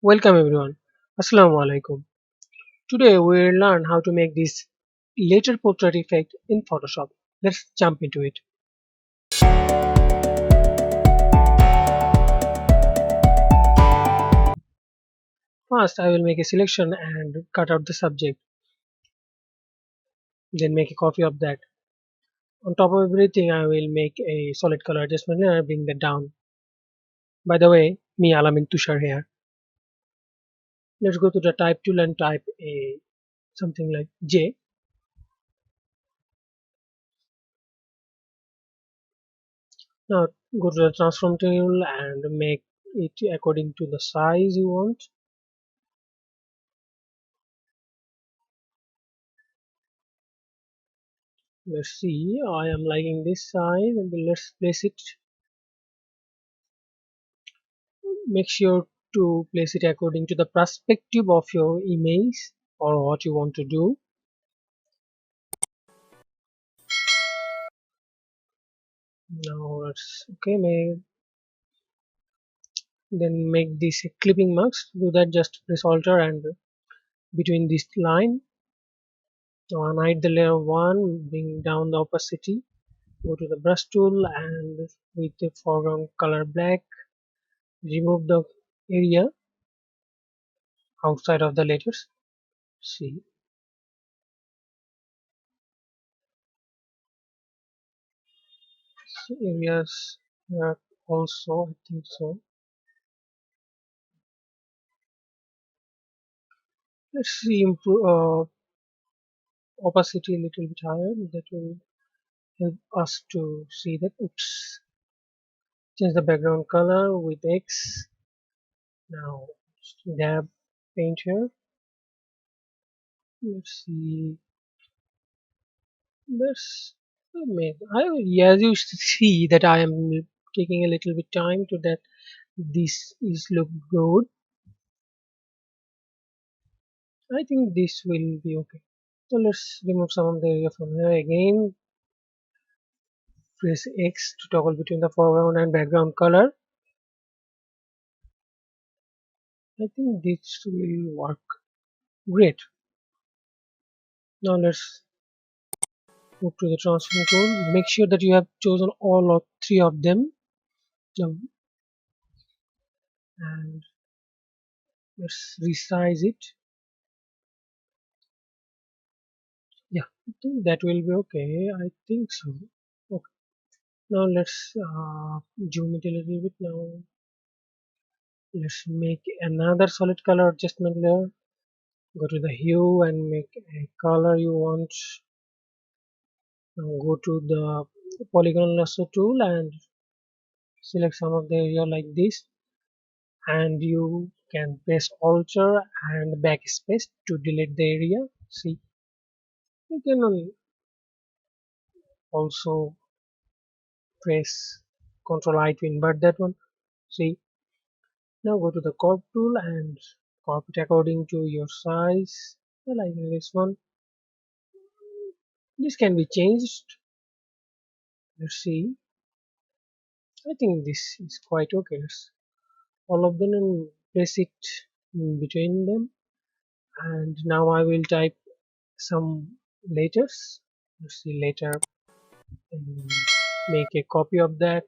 Welcome everyone. Assalamu alaikum. Today we'll learn how to make this later portrait effect in Photoshop. Let's jump into it. First I will make a selection and cut out the subject. Then make a copy of that. On top of everything I will make a solid color adjustment and bring that down. By the way, me Alamin Tushar here. Let's go to the type tool and type a something like J. Now go to the transform tool and make it according to the size you want. Let's see, I am liking this size and let's place it. Make sure to place it according to the perspective of your image or what you want to do. Now let's okay, then make this a clipping marks. To do that, just press Alt and between this line. Now hide the layer 1, bring down the opacity. Go to the brush tool and with the foreground color black, remove the area outside of the letters. See, areas here also, I think so. Let's see, improve opacity a little bit higher. That will help us to see that. Oops. Change the background color with X. Now dab paint here. Let's see. Let's make. As you see that I am taking a little bit time to that. This is look good. I think this will be okay. So let's remove some of the area from here again. Press X to toggle between the foreground and background color. I think this will work great. Now let's move to the transform tool. Make sure that you have chosen all of three of them. Now, and let's resize it. Yeah, I think that will be okay. I think so. Okay. Now let's zoom it a little bit. Now let's make another solid color adjustment layer. Go to the hue and make a color you want. Now go to the polygon lasso tool and select some of the area like this, and you can press Alt and backspace to delete the area. See, you can also press Ctrl I to invert that one. See, now go to the crop tool and crop it according to your size. I like this one. This can be changed. Let's see. I think this is quite okay. Let's all of them and place it in between them. And now I will type some letters. Let's see later, and make a copy of that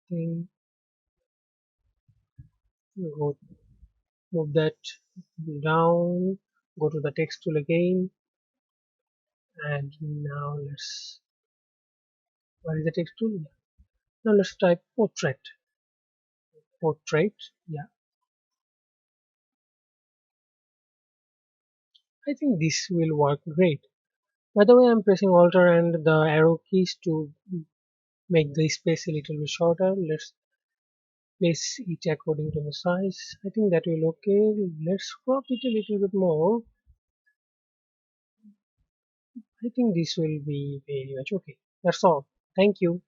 thing. Go move that down. Go to the text tool again, and now let's. What is the text tool? Now let's type portrait. Portrait. Yeah, I think this will work great. By the way, I'm pressing Alt and the arrow keys to make the space a little bit shorter. Let's place it according to the size. I think that will okay. Let's crop it a little bit more. I think this will be very much okay. That's all. Thank you.